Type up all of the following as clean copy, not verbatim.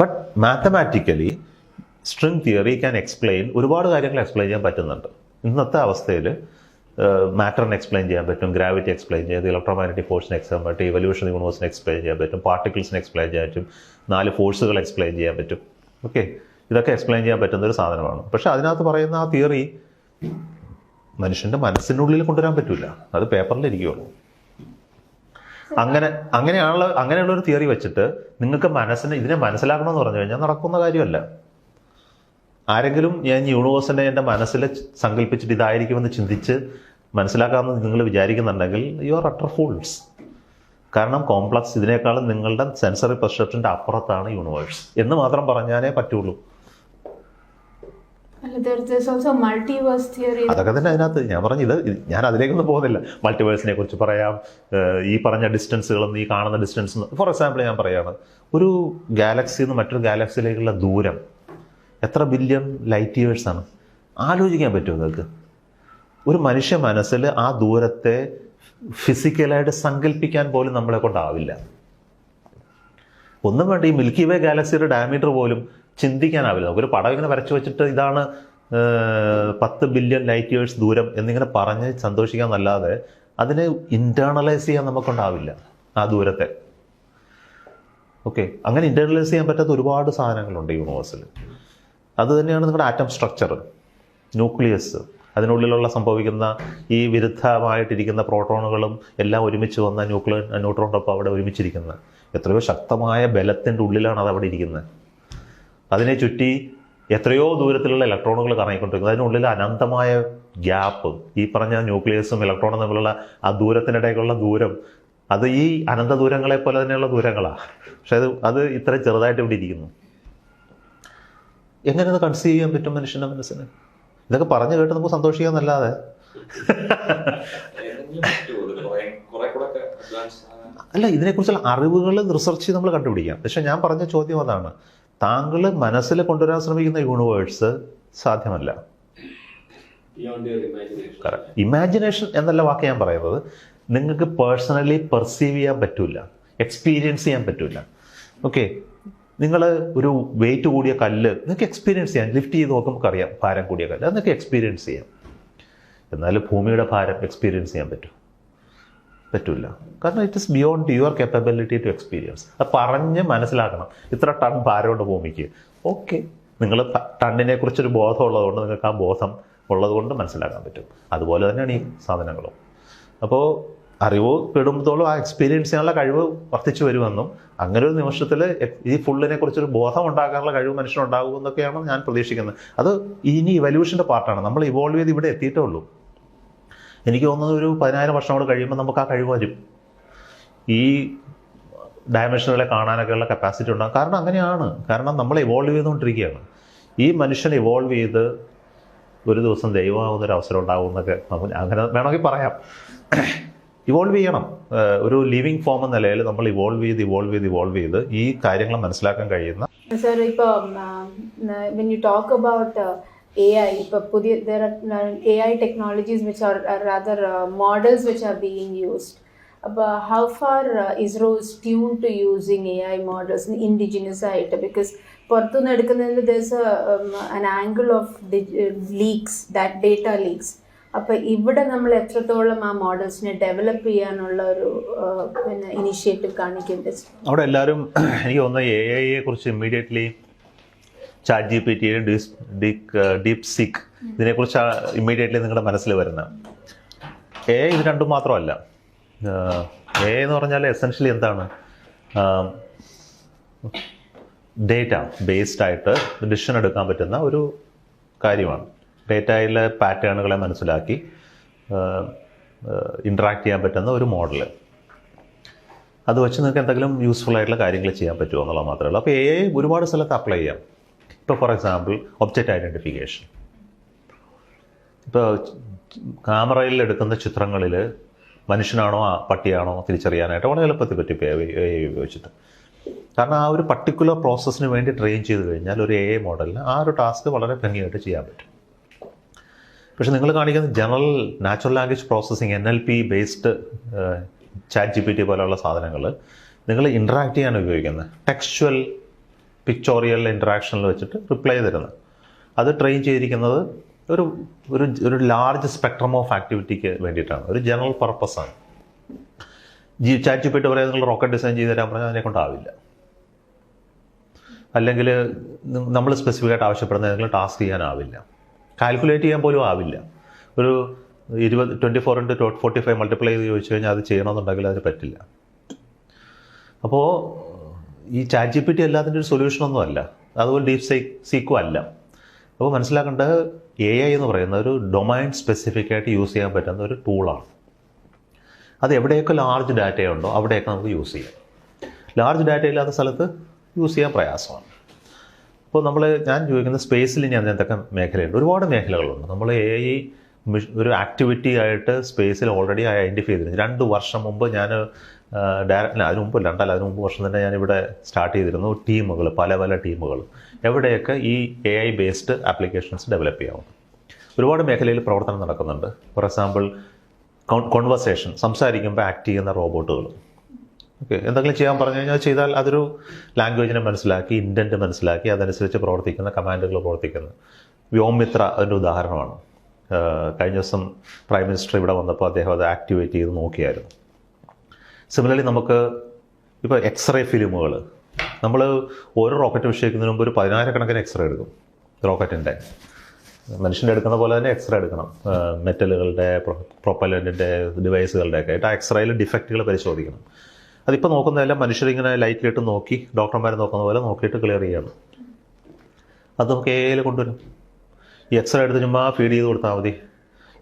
But mathematically string theory can explain ഒരുപാട് കാര്യങ്ങൾ explain ചെയ്യാൻ പറ്റുന്നുണ്ട്. ഇന്നത്തെ അവസ്ഥയിൽ മാറ്ററിനെ എക്സ്പ്ലെയിൻ ചെയ്യാൻ പറ്റും, ഗ്രാവിറ്റി എക്സ്പ്ലെയിൻ ചെയ്യാൻ, ഇലക്ട്രോമാഗ്നറ്റിക് ഫോഴ്സിനെ എക്സ്പ്ലെയിൻ പറ്റും, ഇവല്യൂഷൻ യൂണിവേഴ്സിനെ എക്സ്പ്ലെയിൻ ചെയ്യാൻ പറ്റും, പാർട്ടിക്കിൾസിനെ എക്സ്പ്ലെയിൻ ചെയ്യാൻ പറ്റും, 4 ഫോഴ്സുകൾ എക്സ്പ്ലെയിൻ ചെയ്യാൻ പറ്റും. ഓക്കെ, ഇതൊക്കെ എക്സ്പ്ലെയിൻ ചെയ്യാൻ പറ്റുന്ന ഒരു സാധനമാണ്. പക്ഷെ അതിനകത്ത് പറയുന്ന ആ തിയറി മനുഷ്യൻ്റെ മനസ്സിനുള്ളിൽ കൊണ്ടുവരാൻ പറ്റില്ല, അത് പേപ്പറിലിരിക്കുകയുള്ളൂ. അങ്ങനെയുള്ളൊരു തിയറി വെച്ചിട്ട് നിങ്ങൾക്ക് ഇതിനെ മനസ്സിലാക്കണമെന്ന് പറഞ്ഞു കഴിഞ്ഞാൽ നടക്കുന്ന കാര്യമല്ല. ആരെങ്കിലും ഞാൻ യൂണിവേഴ്സിനെ എൻ്റെ മനസ്സിൽ സങ്കല്പിച്ചിട്ട് ഇതായിരിക്കുമെന്ന് ചിന്തിച്ച് മനസ്സിലാക്കാമെന്ന് നിങ്ങൾ വിചാരിക്കുന്നുണ്ടെങ്കിൽ യു ആർ അട്ടർ ഫൂൾസ്. കാരണം കോംപ്ലക്സ് ഇതിനേക്കാളും നിങ്ങളുടെ സെൻസറി പെർസെപ്ഷൻ്റെ അപ്പുറത്താണ് യൂണിവേഴ്സ് എന്ന് മാത്രം പറഞ്ഞാലേ പറ്റുള്ളൂ. അതൊക്കെ തന്നെ അതിനകത്ത് ഞാൻ പറഞ്ഞത്. ഞാൻ അതിലേക്കൊന്നും പോകുന്നില്ല. മൾട്ടിവേഴ്സിനെ കുറിച്ച് പറയാം, ഈ പറഞ്ഞ ഡിസ്റ്റൻസുകളും ഈ കാണുന്ന ഡിസ്റ്റൻസ്. ഫോർ എക്സാമ്പിൾ ഞാൻ പറയുകയാണ്, ഒരു ഗാലക്സിയിൽ നിന്ന് മറ്റൊരു ഗാലക്സിയിലേക്കുള്ള ദൂരം എത്ര ബില്യൺ ലൈറ്റ് ഇയേഴ്സാണ്? ആലോചിക്കാൻ പറ്റുമോ നിങ്ങൾക്ക്? ഒരു മനുഷ്യ മനസ്സിൽ ആ ദൂരത്തെ ഫിസിക്കലായിട്ട് സങ്കല്പിക്കാൻ പോലും നമ്മളെ കൊണ്ടാവില്ല. ഒന്നും വേണ്ട, ഈ മിൽക്കി വേ ഗാലക്സിയുടെ ഡയമീറ്റർ പോലും ചിന്തിക്കാനാവില്ല. നമുക്കൊരു പടം ഇങ്ങനെ വരച്ചു വെച്ചിട്ട് ഇതാണ് 10 ബില്യൺ ലൈറ്റ് ഇയേഴ്സ് ദൂരം എന്നിങ്ങനെ പറഞ്ഞ് സന്തോഷിക്കാന്നല്ലാതെ അതിനെ ഇൻറ്റേർണലൈസ് ചെയ്യാൻ നമുക്കുണ്ടാവില്ല ആ ദൂരത്തെ. ഓക്കെ, അങ്ങനെ ഇൻറ്റേർണലൈസ് ചെയ്യാൻ പറ്റാത്ത ഒരുപാട് സാധനങ്ങളുണ്ട് യൂണിവേഴ്സിൽ. അത് തന്നെയാണ് നിങ്ങളുടെ ആറ്റം സ്ട്രക്ചർ, ന്യൂക്ലിയസ്, അതിനുള്ളിലുള്ള സംഭവിക്കുന്ന ഈ വിരുദ്ധമായിട്ടിരിക്കുന്ന പ്രോട്ടോണുകളും എല്ലാം ഒരുമിച്ച് വന്ന ന്യൂട്രോണിനൊപ്പം അവിടെ ഒരുമിച്ചിരിക്കുന്നത്. എത്രയോ ശക്തമായ ബലത്തിൻ്റെ ഉള്ളിലാണ് അത് അവിടെ ഇരിക്കുന്നത്. അതിനെ ചുറ്റി എത്രയോ ദൂരത്തിലുള്ള ഇലക്ട്രോണുകൾ കറങ്ങിക്കൊണ്ടിരിക്കുന്നത്. അതിനുള്ളിൽ അനന്തമായ ഗ്യാപ്പ്, ഈ പറഞ്ഞ ന്യൂക്ലിയസും ഇലക്ട്രോണും തമ്മിലുള്ള ആ ദൂരത്തിനിടയ്ക്കുള്ള ദൂരം, അത് ഈ അനന്ത ദൂരങ്ങളെ പോലെ തന്നെയുള്ള ദൂരങ്ങളാണ്. പക്ഷെ അത് ഇത്ര ചെറുതായിട്ട് ഇവിടെ ഇരിക്കുന്നു. എങ്ങനെ അത് കൺസീവ് ചെയ്യാൻ പറ്റും മനുഷ്യൻ്റെ മനസ്സിന്? ഇതൊക്കെ പറഞ്ഞു കേട്ട് നമുക്ക് സന്തോഷിക്കാന്നല്ലാതെ അല്ല, ഇതിനെക്കുറിച്ചുള്ള അറിവുകൾ റിസർച്ച് ചെയ്ത് നമ്മൾ കണ്ടുപിടിക്കാം. പക്ഷെ ഞാൻ പറഞ്ഞ ചോദ്യം അതാണ്, താങ്കൾ മനസ്സിൽ കൊണ്ടുവരാൻ ശ്രമിക്കുന്ന യൂണിവേഴ്സ് സാധ്യമല്ല. ഇമാജിനേഷൻ എന്നല്ല വാക്ക് ഞാൻ പറയുന്നത്. നിങ്ങൾക്ക് പേഴ്സണലി പെർസീവ് ചെയ്യാൻ പറ്റില്ല, എക്സ്പീരിയൻസ് ചെയ്യാൻ പറ്റില്ല. ഓക്കെ, നിങ്ങൾ ഒരു വെയിറ്റ് കൂടിയ കല്ല് നിങ്ങൾക്ക് എക്സ്പീരിയൻസ് ചെയ്യാം. ലിഫ്റ്റ് ചെയ്ത് നോക്കുമ്പോൾ അറിയാം ഭാരം കൂടിയ കല്ല്, അത് നിങ്ങൾക്ക് എക്സ്പീരിയൻസ് ചെയ്യാം. എന്നാൽ ഭൂമിയുടെ ഭാരം എക്സ്പീരിയൻസ് ചെയ്യാൻ പറ്റില്ല. കാരണം it is beyond your capability to experience. അത് പറഞ്ഞ് മനസ്സിലാക്കണം. ഇത്ര ടൺ ഭാരമുണ്ട് ഭൂമിക്ക്. ഓക്കെ, നിങ്ങൾ ടണ്ണിനെ കുറിച്ചൊരു ബോധം ഉള്ളതുകൊണ്ട് നിങ്ങൾക്ക് ആ ബോധം ഉള്ളതുകൊണ്ട് മനസ്സിലാക്കാൻ പറ്റും. അതുപോലെ തന്നെയാണ് ഈ സാധനങ്ങളും. അപ്പോൾ അറിവ് പെടുമ്പോഴത്തോളം ആ എക്സ്പീരിയൻസ് ചെയ്യാനുള്ള കഴിവ് വർദ്ധിച്ചു വരുമെന്നും അങ്ങനെ ഒരു നിമിഷത്തിൽ ഈ ഫുള്ളിനെ കുറിച്ചൊരു ബോധം ഉണ്ടാക്കാനുള്ള കഴിവ് മനുഷ്യനുണ്ടാകുമെന്നൊക്കെയാണ് ഞാൻ പ്രതീക്ഷിക്കുന്നത്. അത് ഇനി ഇവല്യൂഷൻ്റെ പാർട്ടാണ്. നമ്മൾ ഇവോൾവ് ചെയ്ത് ഇവിടെ എത്തിയിട്ടേ ഉള്ളൂ. എനിക്ക് തോന്നുന്നത് ഒരു 10,000 വർഷം കൂടെ കഴിയുമ്പോൾ നമുക്ക് ആ കഴിവ് വരും. ഈ ഡയമെൻഷനുകളെ കാണാനൊക്കെയുള്ള കപ്പാസിറ്റി ഉണ്ടാകും. കാരണം അങ്ങനെയാണ്. കാരണം നമ്മൾ ഇവോൾവ് ചെയ്തുകൊണ്ടിരിക്കുകയാണ്. ഈ മനുഷ്യൻ ഇവോൾവ് ചെയ്ത് ഒരു ദിവസം ദൈവമാകുന്നൊരു അവസരം ഉണ്ടാകുമെന്നൊക്കെ അങ്ങനെ വേണമെങ്കിൽ പറയാം. ഇവോൾവ് ചെയ്യണം. ഒരു ലിവിങ് ഫോം എന്ന നിലയിൽ നമ്മൾ ഇവോൾവ് ചെയ്ത് ഈ കാര്യങ്ങൾ മനസ്സിലാക്കാൻ കഴിയുന്ന. സർ, ഇപ്പോൾ when you talk about AI, ഇപ്പോൾ പുതിയ there are AI technologies which are rather models which are being used. അപ്പോൾ how far ISRO is tuned to using AI models indigenous ആയിട്ട്? ബിക്കോസ് പുറത്തുനിന്ന് എടുക്കുന്നതിൽ there's an angle of leaks, that data leaks. അപ്പോൾ ഇവിടെ നമ്മൾ എത്രത്തോളം ആ മോഡൽസിനെ develop ചെയ്യാനുള്ള ഒരു ഇനിഷ്യേറ്റീവ് കാണിക്കേണ്ടത്? അവിടെ എല്ലാവരും എനിക്ക് തോന്നുന്നത് AI കുറിച്ച് ഇമ്മീഡിയറ്റ്ലി ChatGPT, DeepSeek ഇതിനെക്കുറിച്ച് ഇമ്മീഡിയറ്റ്ലി നിങ്ങളുടെ മനസ്സിൽ വരുന്ന AI ഇത് രണ്ടും മാത്രമല്ല. AI എന്ന് പറഞ്ഞാൽ എസെൻഷ്യലി എന്താണ്? ഡേറ്റ ബേസ്ഡ് ആയിട്ട് ഡിസിഷൻ എടുക്കാൻ പറ്റുന്ന ഒരു കാര്യമാണ്. ഡേറ്റയിലെ പാറ്റേണുകളെ മനസ്സിലാക്കി ഇൻട്രാക്ട് ചെയ്യാൻ പറ്റുന്ന ഒരു മോഡൽ. അത് വെച്ച് നിങ്ങൾക്ക് എന്തെങ്കിലും യൂസ്ഫുൾ ആയിട്ടുള്ള കാര്യങ്ങൾ ചെയ്യാൻ പറ്റുമോ എന്നുള്ളത് മാത്രമേ ഉള്ളൂ. അപ്പോൾ AI ഒരുപാട് സ്ഥലത്ത് അപ്ലൈ ചെയ്യാം. ഇപ്പോൾ ഫോർ എക്സാമ്പിൾ ഒബ്ജക്റ്റ് ഐഡൻറ്റിഫിക്കേഷൻ. ഇപ്പോൾ ക്യാമറയിൽ എടുക്കുന്ന ചിത്രങ്ങളിൽ മനുഷ്യനാണോ പട്ടിയാണോ തിരിച്ചറിയാനായിട്ട് വളരെ എളുപ്പത്തിൽ പറ്റും AI ഉപയോഗിച്ചിട്ട്. കാരണം ആ ഒരു പർട്ടിക്കുലർ പ്രോസസ്സിന് വേണ്ടി ട്രെയിൻ ചെയ്ത് കഴിഞ്ഞാൽ ഒരു AI മോഡലിന് ആ ഒരു ടാസ്ക് വളരെ ഭംഗിയായിട്ട് ചെയ്യാൻ പറ്റും. പക്ഷെ നിങ്ങൾ കാണിക്കുന്ന general natural language processing NLP based ChatGPT പോലെയുള്ള സാധനങ്ങൾ നിങ്ങൾ ഇൻട്രാക്ട് ചെയ്യാൻ ഉപയോഗിക്കുന്നത് ടെക്സ്ച്വൽ പിക്ചോറിയൽ ഇൻറ്ററാക്ഷനിൽ വെച്ചിട്ട് റിപ്ലൈ തരുന്നത്. അത് ട്രെയിൻ ചെയ്തിരിക്കുന്നത് ഒരു ഒരു ഒരു ലാർജ് സ്പെക്ട്രം ഓഫ് ആക്ടിവിറ്റിക്ക് വേണ്ടിയിട്ടാണ്, ഒരു ജനറൽ പർപ്പസാണ്. ചാറ്റ് ജിപിടി പറയാൻ നിങ്ങൾ റോക്കറ്റ് ഡിസൈൻ ചെയ്ത് തരാൻ പറഞ്ഞാൽ അതിനെ കൊണ്ടാവില്ല. അല്ലെങ്കിൽ നമ്മൾ സ്പെസിഫിക് ആയിട്ട് ആവശ്യപ്പെടുന്ന ഏതെങ്കിലും ടാസ്ക് ചെയ്യാനാവില്ല, കാൽക്കുലേറ്റ് ചെയ്യാൻ പോലും ആവില്ല. ഒരു 24x45 മൾട്ടിപ്ലൈ ചെയ്ത് ചോദിച്ചു കഴിഞ്ഞാൽ അത് ചെയ്യണമെന്നുണ്ടെങ്കിൽ അതിന് പറ്റില്ല. അപ്പോൾ ഈ ചാറ്റ് ജിപിടി എല്ലാത്തിൻ്റെ ഒരു സൊല്യൂഷനൊന്നും അല്ല, അതുപോലെ ഡീപ് സീക്കും അല്ല. അപ്പോൾ മനസ്സിലാക്കേണ്ടത് AI എന്ന് പറയുന്ന ഒരു ഡൊമൈൻ സ്പെസിഫിക് ആയിട്ട് യൂസ് ചെയ്യാൻ പറ്റുന്ന ഒരു ടൂളാണ്. അത് എവിടെയൊക്കെ ലാർജ് ഡാറ്റയുണ്ടോ അവിടെയൊക്കെ നമുക്ക് യൂസ് ചെയ്യാം. ലാർജ് ഡാറ്റ ഇല്ലാത്ത സ്ഥലത്ത് യൂസ് ചെയ്യാൻ പ്രയാസമാണ്. അപ്പോൾ ഞാൻ ചോദിക്കുന്ന സ്പേസിൽ ഞാൻ എന്തൊക്കെ മേഖലയുണ്ട്, ഒരുപാട് മേഖലകളുണ്ട്. നമ്മൾ AI ഒരു ആക്ടിവിറ്റി ആയിട്ട് സ്പേസിൽ ഓൾറെഡി ഐഡൻറ്റിഫൈ ചെയ്തിരുന്നു. 2 വർഷം മുമ്പ് ഞാൻ അതിന് മുമ്പ് വർഷം തന്നെ ഞാനിവിടെ സ്റ്റാർട്ട് ചെയ്തിരുന്നു ടീമുകൾ, പല ടീമുകൾ, എവിടെയൊക്കെ ഈ AI ബേസ്ഡ് ആപ്ലിക്കേഷൻസ് ഡെവലപ്പ് ചെയ്യാവും. ഒരുപാട് മേഖലയിൽ പ്രവർത്തനം നടക്കുന്നുണ്ട്. ഫോർ എക്സാമ്പിൾ കോൺവെർസേഷൻ, സംസാരിക്കുമ്പോൾ ആക്ട് ചെയ്യുന്ന റോബോട്ടുകൾ. ഓക്കെ, എന്തെങ്കിലും ചെയ്യാൻ പറഞ്ഞു കഴിഞ്ഞാൽ ചെയ്താൽ അതൊരു ലാംഗ്വേജിനെ മനസ്സിലാക്കി, ഇൻറ്റൻറ്റ് മനസ്സിലാക്കി അതനുസരിച്ച് പ്രവർത്തിക്കുന്ന കമാൻഡുകൾ പ്രവർത്തിക്കുന്നു. വ്യോമിത്ര അതിൻ്റെ ഉദാഹരണമാണ്. കഴിഞ്ഞ ദിവസം പ്രൈം മിനിസ്റ്റർ ഇവിടെ വന്നപ്പോൾ അദ്ദേഹം അത് ആക്ടിവേറ്റ് ചെയ്ത് നോക്കിയായിരുന്നു. സിമിലർലി നമുക്ക് ഇപ്പോൾ എക്സ്റേ ഫിലിമുകൾ, നമ്മൾ ഓരോ റോക്കറ്റ് വിക്ഷേപിക്കുന്നതിന് മുമ്പ് ഒരു 10,000 കണക്കിന് എക്സ്റേ എടുക്കും. റോക്കറ്റിൻ്റെ മനുഷ്യൻ്റെ എടുക്കുന്ന പോലെ തന്നെ എക്സ്റേ എടുക്കണം. മെറ്റലുകളുടെ, പ്രൊപ്പല്ലൻറ്റിൻ്റെ, ഡിവൈസുകളുടെയൊക്കെ ആയിട്ട് ആ എക്സ്റേയിൽ ഡിഫക്റ്റുകൾ പരിശോധിക്കണം. അതിപ്പോൾ നോക്കുന്നതെല്ലാം മനുഷ്യരിങ്ങനെ ലൈറ്റിലിട്ട് നോക്കി, ഡോക്ടർമാർ നോക്കുന്ന പോലെ നോക്കിയിട്ട് ക്ലിയർ ചെയ്യണം. അത് നമുക്ക് AI കൊണ്ടുവരും. ഈ എക്സ്റേ എടുത്ത് ചുമ്മാ ഫീഡ് ചെയ്ത് കൊടുത്താൽ മതി.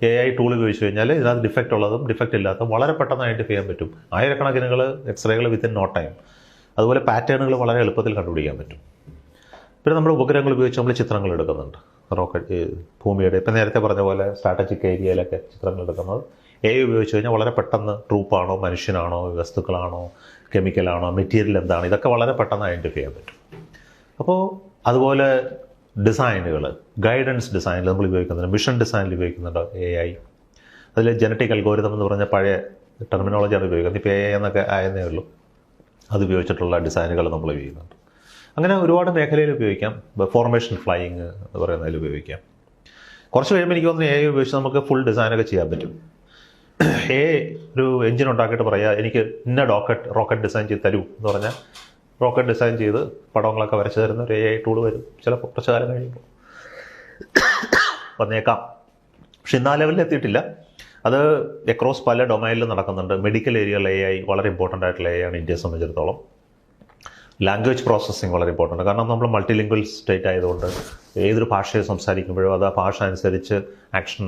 AI ടൂൾ ഉപയോഗിച്ച് കഴിഞ്ഞാൽ ഇതിനകത്ത് ഡിഫക്റ്റ് ഉള്ളതും ഡിഫക്റ്റ് ഇല്ലാത്തതും വളരെ പെട്ടെന്ന് ഐഡൻറ്റിഫൈ ചെയ്യാൻ പറ്റും. ആയിരക്കണക്കിന് എക്സ്റേകൾ വിത്തിൻ നോ ടൈം. അതുപോലെ പാറ്റേണുകൾ വളരെ എളുപ്പത്തിൽ കണ്ടുപിടിക്കാൻ പറ്റും. പിന്നെ നമ്മൾ ഉപഗ്രഹങ്ങൾ ഉപയോഗിച്ച് നമ്മൾ ചിത്രങ്ങൾ എടുക്കുന്നുണ്ട്. റോക്കറ്റ്, ഭൂമിയുടെ, ഇപ്പം നേരത്തെ പറഞ്ഞ പോലെ സ്ട്രാറ്റജിക് ഏരിയയിലൊക്കെ ചിത്രങ്ങൾ എടുക്കുന്നത് AI ഉപയോഗിച്ച് കഴിഞ്ഞാൽ വളരെ പെട്ടെന്ന് ട്രൂപ്പാണോ, മനുഷ്യനാണോ, വസ്തുക്കളാണോ, കെമിക്കലാണോ, മെറ്റീരിയൽ എന്താണ്, ഇതൊക്കെ വളരെ പെട്ടെന്ന് ഐഡൻറ്റിഫൈ ചെയ്യാൻ പറ്റും. അപ്പോൾ അതുപോലെ ഡിസൈനുകൾ, ഗൈഡൻസ് ഡിസൈനിൽ നമ്മൾ ഉപയോഗിക്കുന്നുണ്ട്, മിഷൻ ഡിസൈനിൽ ഉപയോഗിക്കുന്നുണ്ട് AI. അതിൽ ജനറ്റിക് അൽഗോരിതം എന്ന് പറഞ്ഞ പഴയ ടെർമിനോളജിയാണ് ഉപയോഗിക്കുന്നത്. ഇപ്പോൾ AI എന്നൊക്കെ ആയതേ ഉള്ളൂ. അത് ഉപയോഗിച്ചിട്ടുള്ള ഡിസൈനുകൾ നമ്മൾ ഉപയോഗിക്കുന്നുണ്ട്. അങ്ങനെ ഒരുപാട് മേഖലയിൽ ഉപയോഗിക്കാം. ഫോർമേഷൻ ഫ്ലൈയിങ് എന്ന് പറയുന്നതിൽ ഉപയോഗിക്കാം. കുറച്ച് കഴിയുമ്പോൾ എനിക്ക് തോന്നുന്നു AI ഉപയോഗിച്ച് നമുക്ക് ഫുൾ ഡിസൈനൊക്കെ ചെയ്യാൻ പറ്റും. AI ഒരു എഞ്ചിൻ ഉണ്ടാക്കിയിട്ട് പറയുക എനിക്ക് ഇന്ന റോക്കറ്റ് ഡിസൈൻ ചെയ്ത് തരൂ എന്ന് പറഞ്ഞാൽ റോക്കറ്റ് ഡിസൈൻ ചെയ്ത് പടങ്ങളൊക്കെ വരച്ച് തരുന്ന ഒരു AI ടൂൾ വരും. ചിലപ്പോൾ കുറച്ച് കാലം കഴിയുമ്പോൾ വന്നേക്കാം. പക്ഷെ ഇന്ന് ആ ലെവലിൽ എത്തിയിട്ടില്ല. അത് അക്രോസ് പല ഡൊമൈനിലും നടക്കുന്നുണ്ട്. മെഡിക്കൽ ഏരിയയിൽ AI വളരെ ഇമ്പോർട്ടൻ്റ് ആയിട്ടുള്ള AI ആണ് ഇന്ത്യയെ സംബന്ധിച്ചിടത്തോളം. ലാംഗ്വേജ് പ്രോസസ്സിങ് വളരെ ഇമ്പോർട്ടൻ്റ്, കാരണം നമ്മൾ മൾട്ടിലിംഗ്വൽ സ്റ്റേറ്റ് ആയതുകൊണ്ട് ഏതൊരു ഭാഷയെ സംസാരിക്കുമ്പോഴും അത് ആ ഭാഷ അനുസരിച്ച് ആക്ഷൻ,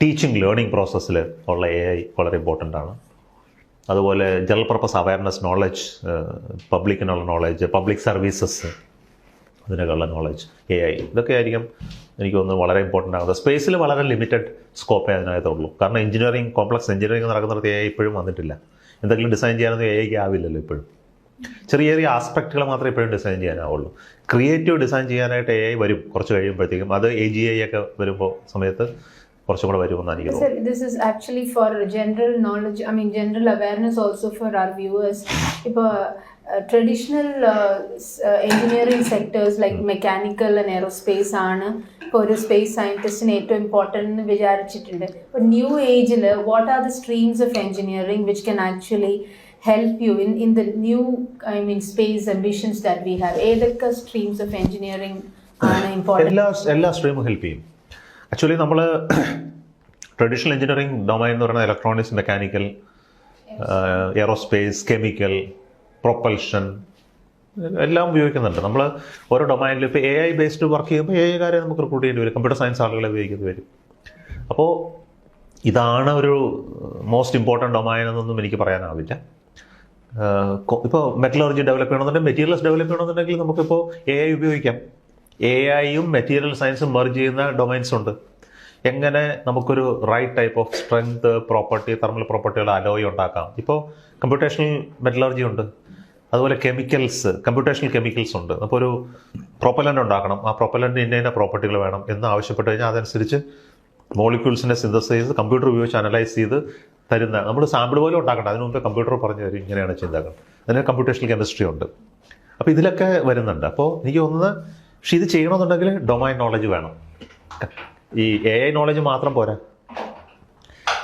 ടീച്ചിങ്, ലേണിംഗ് പ്രോസസ്സിൽ ഉള്ള AI വളരെ ഇമ്പോർട്ടൻ്റ് ആണ്. അതുപോലെ ജനറൽ പർപ്പസ് അവയർനെസ്, നോളജ്, പബ്ലിക്കിനുള്ള നോളജ്, പബ്ലിക് സർവീസസ്, അതിനൊക്കെയുള്ള നോളജ്, AI, ഇതൊക്കെ ആയിരിക്കും എനിക്ക് തോന്നുന്നു വളരെ ഇമ്പോർട്ടൻ്റ് ആകുന്നത്. സ്പേസിൽ വളരെ ലിമിറ്റഡ് സ്കോപ്പേ അതിനകത്തുള്ളൂ. കാരണം എഞ്ചിനീയറിംഗ്, കോംപ്ലക്സ് എഞ്ചിനീയറിംഗ് നടക്കുന്നിടത്ത് AI ഇപ്പോഴും വന്നിട്ടില്ല. എന്തെങ്കിലും ഡിസൈൻ ചെയ്യാനൊന്നും AIക്ക് ആവില്ലല്ലോ ഇപ്പോഴും. ചെറിയ ചെറിയ ആസ്പെക്റ്റുകൾ മാത്രമേ ഇപ്പോഴും ഡിസൈൻ ചെയ്യാനാവുള്ളൂ. ക്രിയേറ്റീവ് ഡിസൈൻ ചെയ്യാനായിട്ട് AI വരും കുറച്ച് കഴിയുമ്പോഴത്തേക്കും. അത് AGI ഒക്കെ വരുമ്പോൾ സമയത്ത് കുറച്ചും കൂടെ വരുമെന്നാണ് എനിക്ക് തോന്നുന്നത്. This is actually for general knowledge, general awareness also for our viewers. ഇപ്പോൾ traditional engineering sectors like mechanical and aerospace ആണ് ഇപ്പോൾ ഒരു സ്പേസ് സയൻറ്റിസ്റ്റിന് ഏറ്റവും ഇമ്പോർട്ടൻ്റ് എന്ന് വിചാരിച്ചിട്ടുണ്ട്. ഇപ്പോൾ ന്യൂ ഏജിൽ what are the streams of engineering which can actually help you in the new space ambitions that we have? ഏതൊക്കെ സ്ട്രീംസ് ഓഫ് എഞ്ചിനീയറിംഗ് ആണ് ഇമ്പോർട്ടൻ്റ്? എല്ലാ സ്ട്രീമും ഹെൽപ്പ് ചെയ്യും. ആക്ച്വലി നമ്മൾ ട്രഡീഷണൽ എഞ്ചിനീയറിംഗ് ഡൊമൈൻ എന്ന് പറയുന്നത് electronics, mechanical, aerospace, chemical, propulsion എല്ലാം ഉപയോഗിക്കുന്നുണ്ട്. നമ്മൾ ഓരോ ഡൊമൈനിൽ ഇപ്പോൾ AI ബേസ്ഡ് വർക്ക് ചെയ്യുമ്പോൾ AI-കാരെ നമുക്ക് റിക്രൂട്ട് ചെയ്യേണ്ടി വരും, കമ്പ്യൂട്ടർ സയൻസ് ആളുകളെ ഉപയോഗിക്കേണ്ടി വരും. അപ്പോൾ ഇതാണ് ഒരു മോസ്റ്റ് ഇമ്പോർട്ടൻറ്റ് ഡൊമൈൻ എന്നൊന്നും എനിക്ക് പറയാനാവില്ല. ഇപ്പോൾ മെറ്റലർജി ഡെവലപ്പ് ചെയ്യണമെന്നുണ്ടെങ്കിൽ, മെറ്റീരിയൽസ് ഡെവലപ്പ് ചെയ്യണമെന്നുണ്ടെങ്കിൽ നമുക്കിപ്പോൾ AI ഉപയോഗിക്കാം. AI-യും മെറ്റീരിയൽ സയൻസും മെർജ് ചെയ്യുന്ന ഡൊമൈൻസ് ഉണ്ട്. എങ്ങനെ നമുക്കൊരു right type of strength, property, thermal പ്രോപ്പർട്ടിയുള്ള അലോയ് ഉണ്ടാക്കാം. ഇപ്പോൾ കമ്പ്യൂട്ടേഷണൽ മെറ്റലർജി ഉണ്ട്. അതുപോലെ കെമിക്കൽസ്, കമ്പ്യൂട്ടേഷണൽ കെമിക്കൽസ് ഉണ്ട്. അപ്പോൾ ഒരു പ്രൊപ്പലൻ്റ് ഉണ്ടാക്കണം, ആ പ്രൊപ്പലൻ്റ് ഇന്ന പ്രോപ്പർട്ടികൾ വേണം എന്ന് ആവശ്യപ്പെട്ട് കഴിഞ്ഞാൽ അതനുസരിച്ച് മോളിക്യൂൾസിൻ്റെ സിന്തസൈസ് കമ്പ്യൂട്ടർ ഉപയോഗിച്ച് അനലൈസ് ചെയ്ത് തരുന്ന, നമ്മൾ സാമ്പിൾ പോലും ഉണ്ടാക്കണം, അതിന് മുമ്പേ കമ്പ്യൂട്ടർ പറഞ്ഞു തരും ഇങ്ങനെയാണ് ചെയ്താക്കണം. അതിന് കമ്പ്യൂട്ടേഷണൽ കെമിസ്ട്രി ഉണ്ട്. അപ്പോൾ ഇതിലൊക്കെ വരുന്നുണ്ട്. അപ്പോൾ എനിക്ക് തോന്നുന്നത് പക്ഷെ ഇത് ചെയ്യണമെന്നുണ്ടെങ്കിൽ ഡൊമൈൻ നോളജ് വേണം. ഈ AI നോളജ് മാത്രം പോരാ,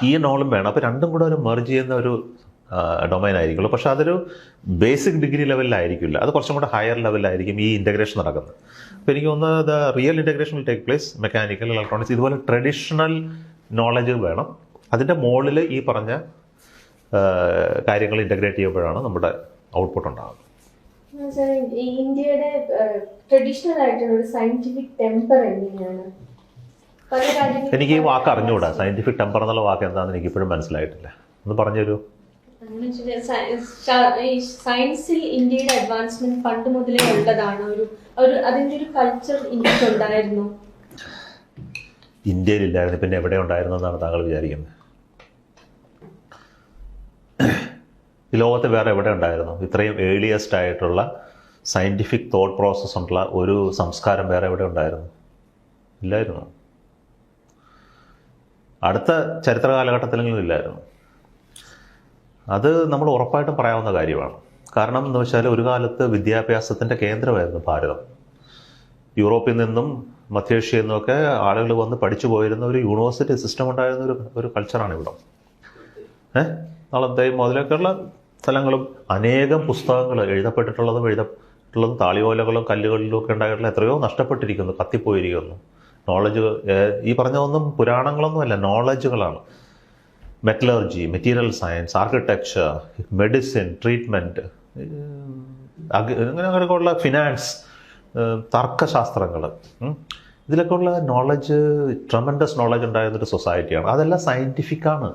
ഈ നോളും വേണം. അപ്പോൾ രണ്ടും കൂടെ ഒരു മെർജ് ചെയ്യുന്ന ഒരു ഡൊമൈൻ ആയിരിക്കുള്ളൂ. പക്ഷെ അതൊരു ബേസിക് ഡിഗ്രി ലെവലിലായിരിക്കില്ല, അത് കുറച്ചും കൂടെ ഹയർ ലെവലിലായിരിക്കും ഈ ഇൻ്റഗ്രേഷൻ നടക്കുന്നത്. അപ്പോൾ എനിക്ക് തോന്നുന്നത് the real integration will take place mechanical, electronics, ഇതുപോലെ ട്രഡീഷണൽ നോളജ് വേണം. അതിൻ്റെ മുകളിൽ ഈ പറഞ്ഞ കാര്യങ്ങൾ ഇൻ്റഗ്രേറ്റ് ചെയ്യുമ്പോഴാണ് നമ്മുടെ ഔട്ട്പുട്ട് ഉണ്ടാകുന്നത്. ഇന്ത്യയുടെ ട്രഡീഷണൽ ആയിട്ടുള്ള ഒരു സയന്റിഫിക് ടെമ്പർ എങ്ങനെയാണ്? എനിക്ക് ഈ വാക്ക് അറിഞ്ഞുകൂടാ, സയന്റിഫിക് ടെമ്പർ എന്നുള്ള വാക്ക് എന്താണെന്ന് എനിക്ക് ഇപ്പോഴും മനസ്സിലായിട്ടില്ല. ഒന്ന് പറഞ്ഞൊരു. സയൻസിൽ ഇന്ത്യയുടെ അഡ്വാൻസ്മെന്റ് പണ്ട് മുതലേ ഉള്ളതാണ്, അതിന്റെ ഒരു കൾച്ചർ ഇന്ത്യക്ക് ഉണ്ടായിരുന്നു. ഇന്ത്യയിലില്ലായിരുന്നു, പിന്നെ എവിടെ ഉണ്ടായിരുന്നു എന്നാണ് താങ്കൾ വിചാരിക്കുന്നത്? ഈ ലോകത്ത് വേറെ എവിടെ ഉണ്ടായിരുന്നു? ഇത്രയും ഏർലിയസ്റ്റ് ആയിട്ടുള്ള സയൻറ്റിഫിക് തോട്ട് പ്രോസസ് ഉള്ള ഒരു സംസ്കാരം വേറെ എവിടെ ഉണ്ടായിരുന്നു? ഇല്ലായിരുന്നു. അടുത്ത ചരിത്ര കാലഘട്ടത്തിലെങ്കിലും ഇല്ലായിരുന്നു. അത് നമ്മൾ ഉറപ്പായിട്ടും പറയാവുന്ന കാര്യമാണ്. കാരണം എന്ന് വെച്ചാൽ ഒരു കാലത്ത് വിദ്യാഭ്യാസത്തിൻ്റെ കേന്ദ്രമായിരുന്നു ഭാരതം. യൂറോപ്പിൽ നിന്നും മധ്യേഷ്യയിൽ നിന്നൊക്കെ ആളുകൾ വന്ന് പഠിച്ചു പോയിരുന്ന ഒരു യൂണിവേഴ്സിറ്റി സിസ്റ്റം ഉണ്ടായിരുന്ന ഒരു കൾച്ചറാണ് ഇവിടെ. നളന്തയും മുതലൊക്കെയുള്ള സ്ഥലങ്ങളും അനേകം പുസ്തകങ്ങൾ എഴുതപ്പെട്ടിട്ടുള്ളതും താളിയോലകളും കല്ലുകളിലും ഒക്കെ ഉണ്ടായിട്ടുള്ള എത്രയോ നഷ്ടപ്പെട്ടിരിക്കുന്നു, കത്തിപ്പോയിരിക്കുന്നു. നോളജ് ഈ പറഞ്ഞതൊന്നും പുരാണങ്ങളൊന്നുമല്ല, നോളജുകളാണ്. Metallurgy, material science, architecture, medicine, treatment, അങ്ങനെയൊക്കെയുള്ള ഫിനാൻസ്, തർക്കശാസ്ത്രങ്ങൾ, ഇതിലൊക്കെ ഉള്ള നോളജ്, ട്രമൻഡസ് നോളജ് ഉണ്ടായിരുന്നൊരു സൊസൈറ്റിയാണ്. അതെല്ലാം സയൻറ്റിഫിക്കാണ്.